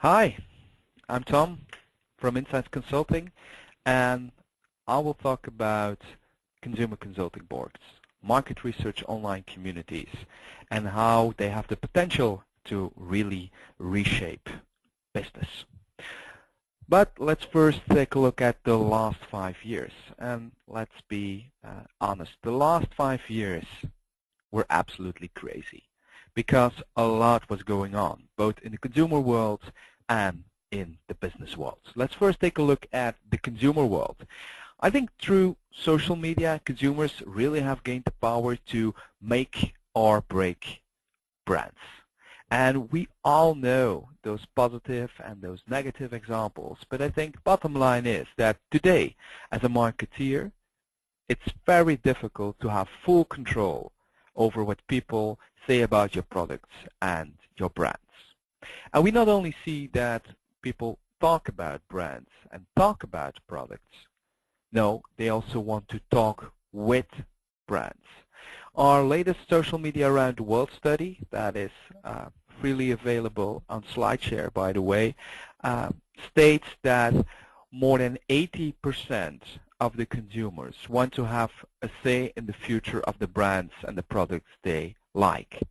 Hi, I'm Tom from Insights Consulting, and I will talk about consumer consulting boards, market research online communities, and how they have the potential to really reshape business. But let's first take a look at the last 5 years, and let's be honest. The last 5 years were absolutely crazy because a lot was going on, both in the consumer world and in the business world. So let's first take a look at the consumer world. I think through social media, consumers really have gained the power to make or break brands. And we all know those positive and those negative examples, but I think bottom line is that today, as a marketeer, it's very difficult to have full control over what people say about your products and your brands. And we not only see that people talk about brands and talk about products, no, they also want to talk with brands. Our latest social media around the world study, that is freely available on SlideShare, by the way, states that more than 80% of the consumers want to have a say in the future of the brands and the products they like,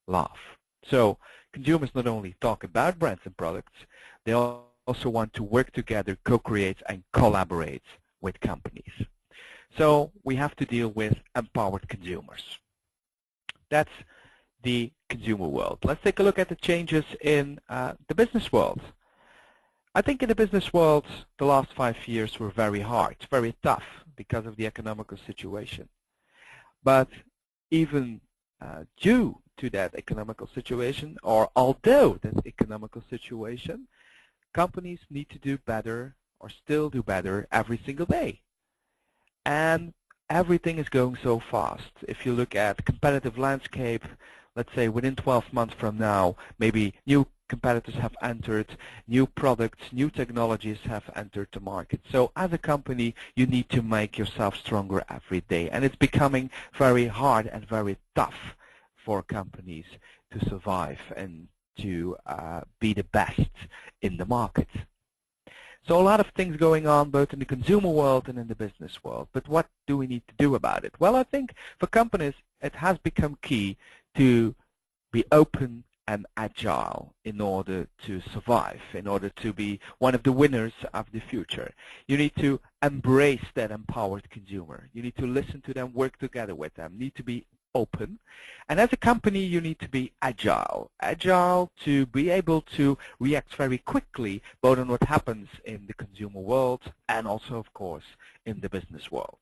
love. So consumers not only talk about brands and products, they also want to work together, co-create, and collaborate with companies. So we have to deal with empowered consumers. That's the consumer world. Let's take a look at the changes in the business world. I think in the business world, the last 5 years were very hard, very tough because of the economical situation. But even due to that economical situation, or although that economical situation, companies need to do better or still do better every single day. And everything is going so fast. If you look at competitive landscape, let's say within 12 months from now, maybe new competitors have entered, new products, new technologies have entered the market. So as a company, you need to make yourself stronger every day. And it's becoming very hard and very tough for companies to survive and to be the best in the market. So a lot of things going on both in the consumer world and in the business world. But what do we need to do about it? Well, I think for companies, it has become key to be open and agile in order to survive, in order to be one of the winners of the future. You need to embrace that empowered consumer. You need to listen to them, work together with them, need to be open. And as a company, you need to be agile. Agile to be able to react very quickly, both on what happens in the consumer world and also, of course, in the business world.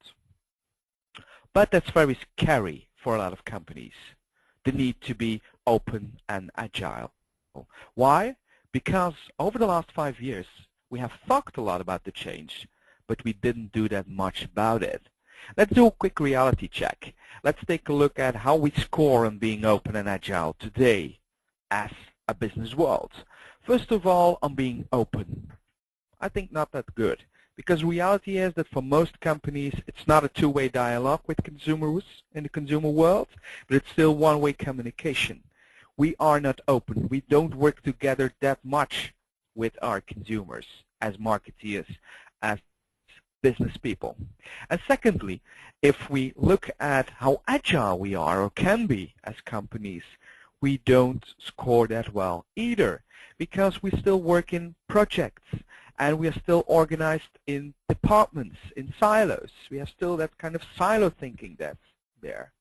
But that's very scary for a lot of companies, the need to be open and agile. Why? Because over the last 5 years, we have talked a lot about the change, but we didn't do that much about it. Let's do a quick reality check. Let's take a look at how we score on being open and agile today as a business world. First of all, on being open. I think not that good, because reality is that for most companies, it's not a two-way dialogue with consumers in the consumer world, but it's still one-way communication. We are not open. We don't work together that much with our consumers as marketeers, as business people. And secondly, if we look at how agile we are or can be as companies, we don't score that well either, because we still work in projects and we are still organized in departments, in silos. We have still that kind of silo thinking that's there.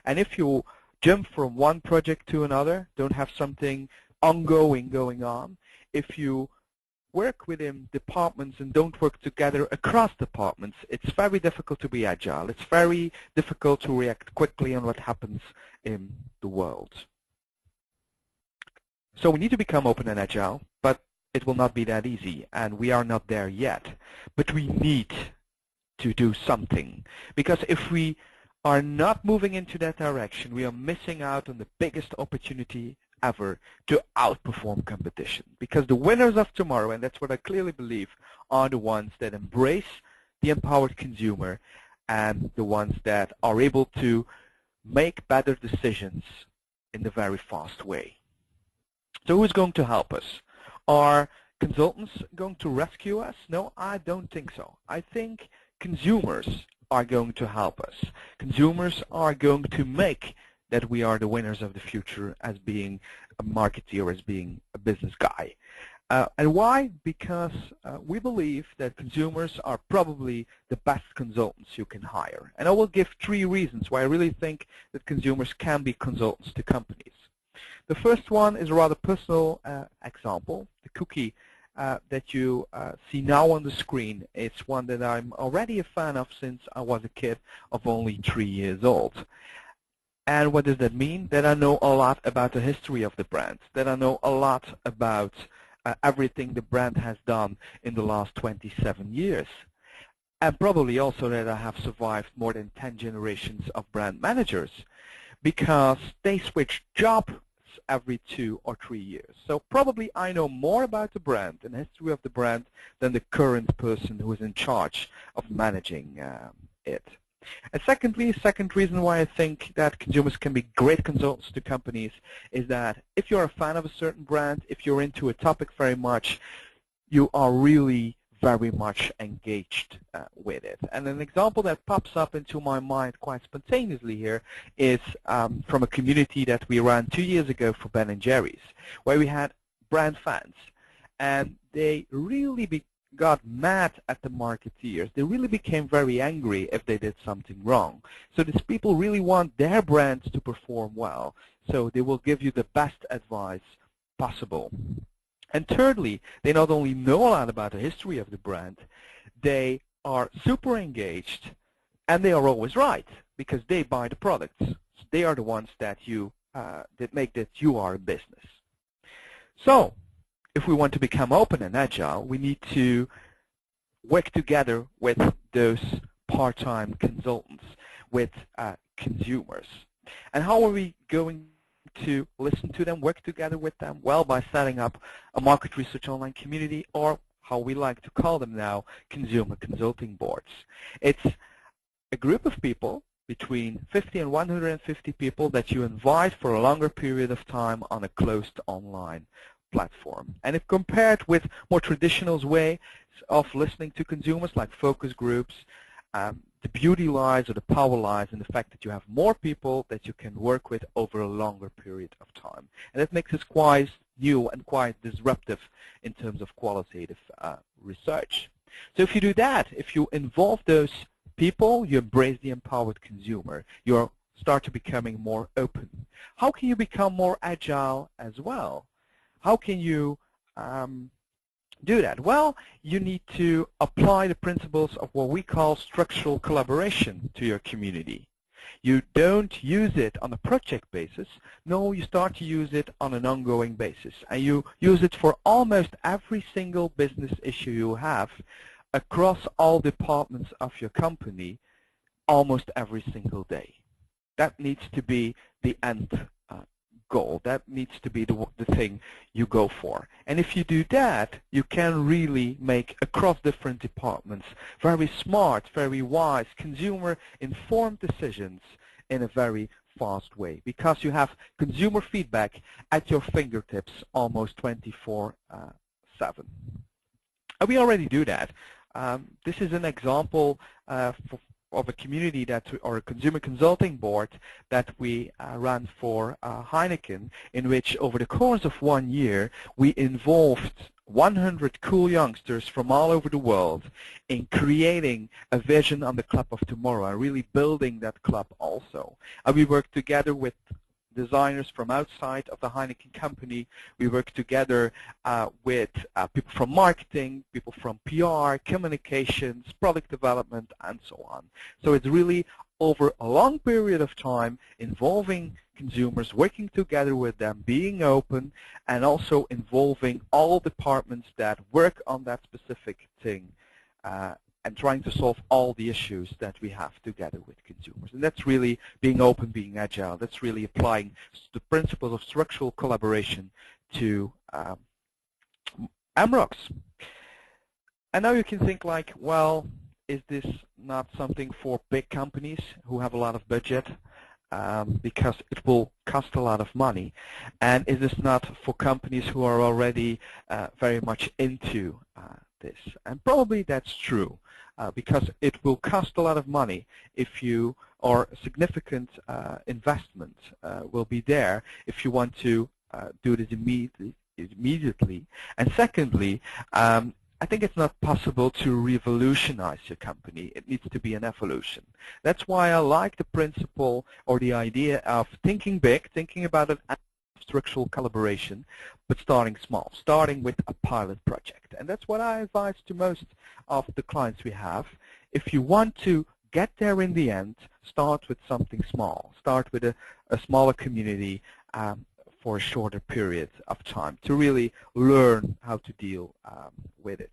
And if you jump from one project to another, don't have something ongoing going on, if you work within departments and don't work together across departments, it's very difficult to be agile. It's very difficult to react quickly on what happens in the world. So we need to become open and agile, but it will not be that easy, and we are not there yet. But we need to do something, because if we are not moving into that direction, we are missing out on the biggest opportunity ever to outperform competition, because the winners of tomorrow, and that's what I clearly believe, are the ones that embrace the empowered consumer and the ones that are able to make better decisions in a very fast way. So who's going to help us? Are consultants going to rescue us? No, I don't think so. I think consumers are going to help us. Consumers are going to make that we are the winners of the future as being a marketeer, as being a business guy. And why? Because we believe that consumers are probably the best consultants you can hire. And I will give 3 reasons why I really think that consumers can be consultants to companies. The first one is a rather personal example. The cookie that you see now on the screen is one that I'm already a fan of since I was a kid of only 3 years old. And what does that mean? That I know a lot about the history of the brand, that I know a lot about everything the brand has done in the last 27 years. And probably also that I have survived more than 10 generations of brand managers because they switch jobs every 2 or 3 years. So probably I know more about the brand and the history of the brand than the current person who is in charge of managing it. And secondly, second reason why I think that consumers can be great consultants to companies is that if you're a fan of a certain brand, if you're into a topic very much, you are really very much engaged with it. And an example that pops up into my mind quite spontaneously here is from a community that we ran 2 years ago for Ben & Jerry's, where we had brand fans. And they really got mad at the marketeers. They really became very angry if they did something wrong. So these people really want their brands to perform well. So they will give you the best advice possible. And thirdly, they not only know a lot about the history of the brand, they are super engaged, and they are always right because they buy the products. So they are the ones that that make that you are a business. So if we want to become open and agile, we need to work together with those part-time consultants, with consumers. And how are we going to listen to them, work together with them? Well, by setting up a market research online community, or how we like to call them now, consumer consulting boards. It's a group of people, between 50 and 150 people, that you invite for a longer period of time on a closed online platform. And if compared with more traditional ways of listening to consumers like focus groups, the beauty lies or the power lies in the fact that you have more people that you can work with over a longer period of time. And that makes us quite new and quite disruptive in terms of qualitative research. So if you do that, if you involve those people, you embrace the empowered consumer. You start to becoming more open. How can you become more agile as well? How can you do that? Well, you need to apply the principles of what we call structural collaboration to your community. You don't use it on a project basis. No, you start to use it on an ongoing basis. And you use it for almost every single business issue you have across all departments of your company almost every single day. That needs to be the end goal. That needs to be the thing you go for. And if you do that, you can really make, across different departments, very smart, very wise, consumer-informed decisions in a very fast way, because you have consumer feedback at your fingertips almost 24/7. And we already do that. This is an example of a community or a consumer consulting board that we ran for Heineken, in which over the course of 1 year we involved 100 cool youngsters from all over the world in creating a vision on the club of tomorrow and really building that club also. And we worked together with designers from outside of the Heineken company. We work together with people from marketing, people from PR, communications, product development, and so on. So it's really over a long period of time involving consumers, working together with them, being open, and also involving all departments that work on that specific thing and trying to solve all the issues that we have together with consumers. And that's really being open, being agile. That's really applying the principles of structural collaboration to MROCs. And now you can think like, well, is this not something for big companies who have a lot of budget? because it will cost a lot of money, and it is not for companies who are already very much into this. And probably that's true, because it will cost a lot of money if you, or significant investment will be there if you want to do this immediately. And secondly, I think it's not possible to revolutionize your company. It needs to be an evolution. That's why I like the principle or the idea of thinking big, thinking about an structural collaboration, but starting small, starting with a pilot project. And that's what I advise to most of the clients we have. If you want to get there in the end, start with something small. Start with a smaller community for a shorter period of time to really learn how to deal with it.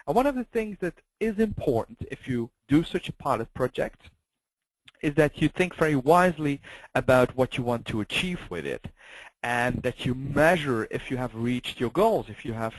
And one of the things that is important if you do such a pilot project is that you think very wisely about what you want to achieve with it, and that you measure if you have reached your goals, if you have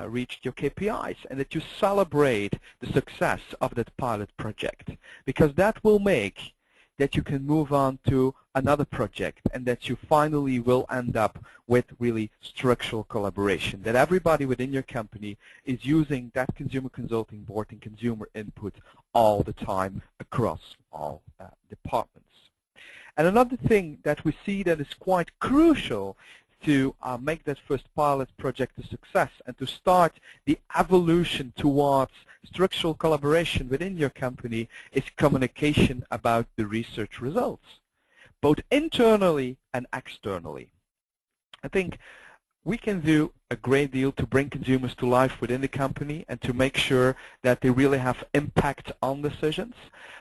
reached your KPIs, and that you celebrate the success of that pilot project, because that will make that you can move on to another project, and that you finally will end up with really structural collaboration, that everybody within your company is using that consumer consulting board and consumer input all the time across all departments. And another thing that we see that is quite crucial to make that first pilot project a success and to start the evolution towards structural collaboration within your company is communication about the research results, both internally and externally. I think we can do a great deal to bring consumers to life within the company and to make sure that they really have impact on decisions.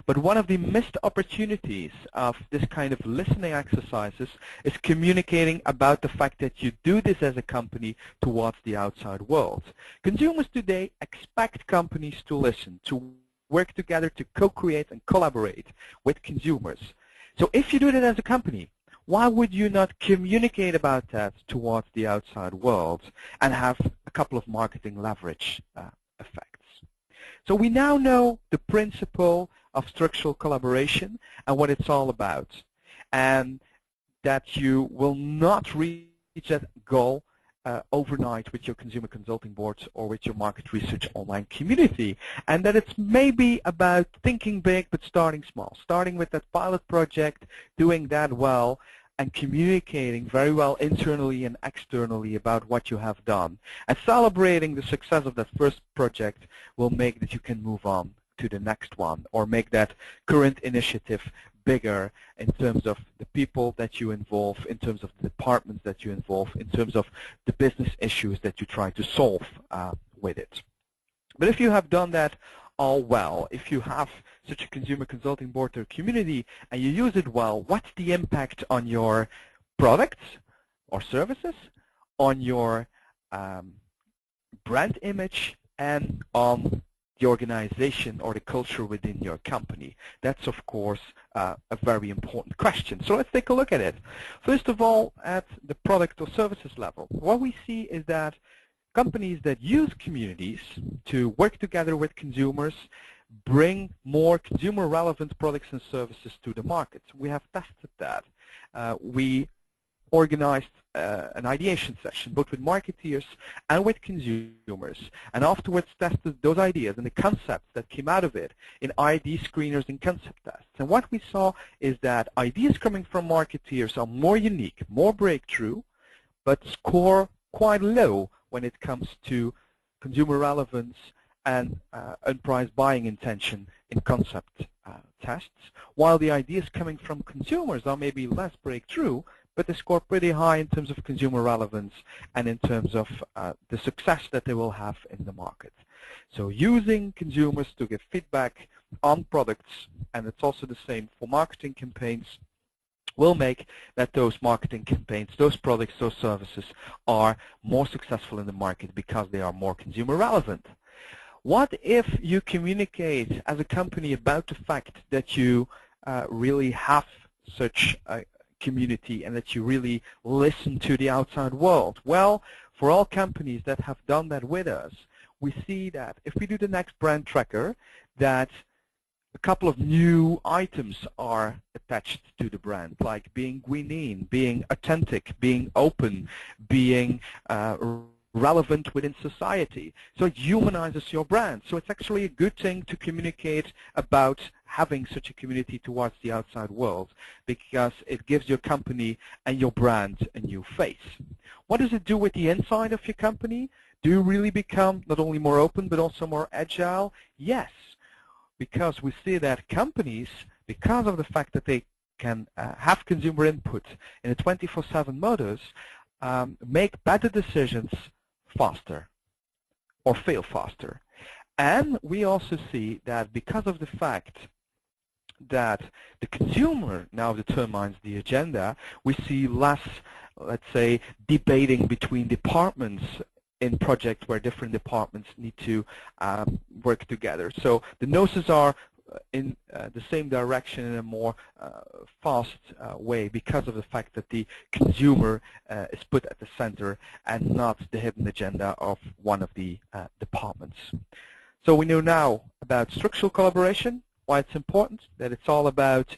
But one of the missed opportunities of this kind of listening exercises is communicating about the fact that you do this as a company towards the outside world. Consumers today expect companies to listen, to work together, to co-create and collaborate with consumers. So if you do that as a company, why would you not communicate about that towards the outside world and have a couple of marketing leverage effects? So we now know the principle of structural collaboration and what it's all about, and that you will not reach that goal overnight with your consumer consulting boards or with your market research online community, and that it's maybe about thinking big but starting small, starting with that pilot project, doing that well, and communicating very well internally and externally about what you have done. And celebrating the success of that first project will make that you can move on to the next one, or make that current initiative bigger in terms of the people that you involve, in terms of the departments that you involve, in terms of the business issues that you try to solve with it. But if you have done that all well, if you have such a consumer consulting board or community and you use it well, what's the impact on your products or services, on your brand image, and on the organization or the culture within your company? That's, of course, a very important question. So let's take a look at it. First of all, at the product or services level, what we see is that companies that use communities to work together with consumers bring more consumer-relevant products and services to the market. We have tested that. We organized an ideation session both with marketeers and with consumers, and afterwards tested those ideas and the concepts that came out of it in ID screeners and concept tests. And what we saw is that ideas coming from marketeers are more unique, more breakthrough, but score quite low when it comes to consumer relevance and unpriced buying intention in concept tests, while the ideas coming from consumers are maybe less breakthrough, but they score pretty high in terms of consumer relevance and in terms of the success that they will have in the market. So using consumers to give feedback on products, and it's also the same for marketing campaigns, will make that those marketing campaigns, those products, those services are more successful in the market because they are more consumer relevant. What if you communicate as a company about the fact that you really have such a community and that you really listen to the outside world? Well, for all companies that have done that with us, we see that if we do the next brand tracker, that a couple of new items are attached to the brand, like being green, being authentic, being open, being relevant within society. So it humanizes your brand. So it's actually a good thing to communicate about having such a community towards the outside world, because it gives your company and your brand a new face. What does it do with the inside of your company? Do you really become not only more open but also more agile? Yes, because we see that companies, because of the fact that they can have consumer input in a 24/7 modus, make better decisions faster or fail faster. And we also see that because of the fact that the consumer now determines the agenda, we see less, let's say, debating between departments in projects where different departments need to work together. So the noses are in the same direction in a more fast way, because of the fact that the consumer is put at the center and not the hidden agenda of one of the departments. So we know now about structural collaboration, why it's important, that it's all about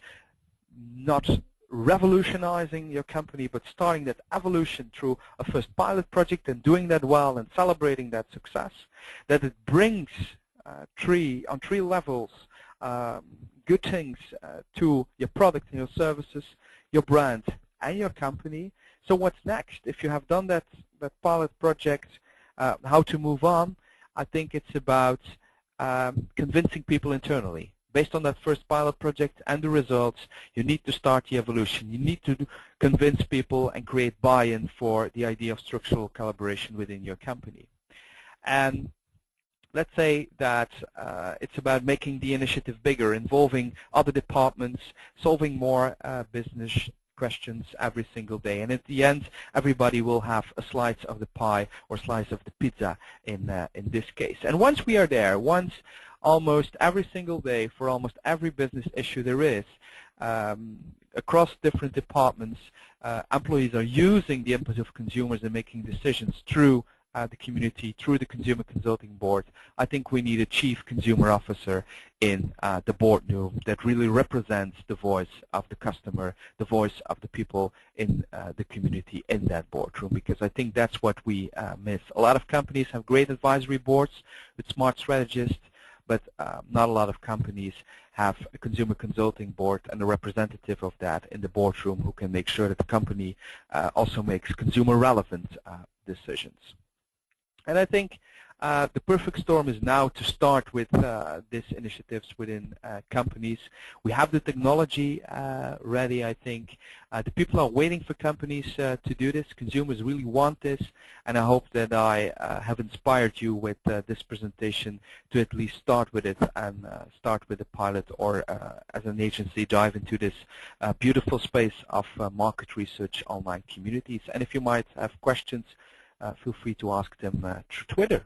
not revolutionizing your company, but starting that evolution through a first pilot project and doing that well and celebrating that success, that it brings on three levels good things to your product and your services, your brand, and your company. So what's next? If you have done that pilot project, how to move on? I think it's about convincing people internally. Based on that first pilot project and the results, you need to start the evolution. You need to convince people and create buy-in for the idea of structural collaboration within your company. And let's say that it's about making the initiative bigger, involving other departments, solving more business questions every single day. And at the end, everybody will have a slice of the pie or slice of the pizza in this case. And once we are there, once almost every single day for almost every business issue there is, across different departments, employees are using the input of consumers and making decisions through the community, through the Consumer Consulting Board. I think we need a Chief Consumer Officer in the boardroom that really represents the voice of the customer, the voice of the people in the community in that boardroom, because I think that's what we miss. A lot of companies have great advisory boards with smart strategists, but not a lot of companies have a Consumer Consulting Board and a representative of that in the boardroom who can make sure that the company also makes consumer relevant decisions. And I think the perfect storm is now to start with these initiatives within companies. We have the technology ready, I think. The people are waiting for companies to do this. Consumers really want this, and I hope that I have inspired you with this presentation to at least start with it and start with a pilot, or as an agency dive into this beautiful space of market research online communities. And if you might have questions, feel free to ask them through Twitter.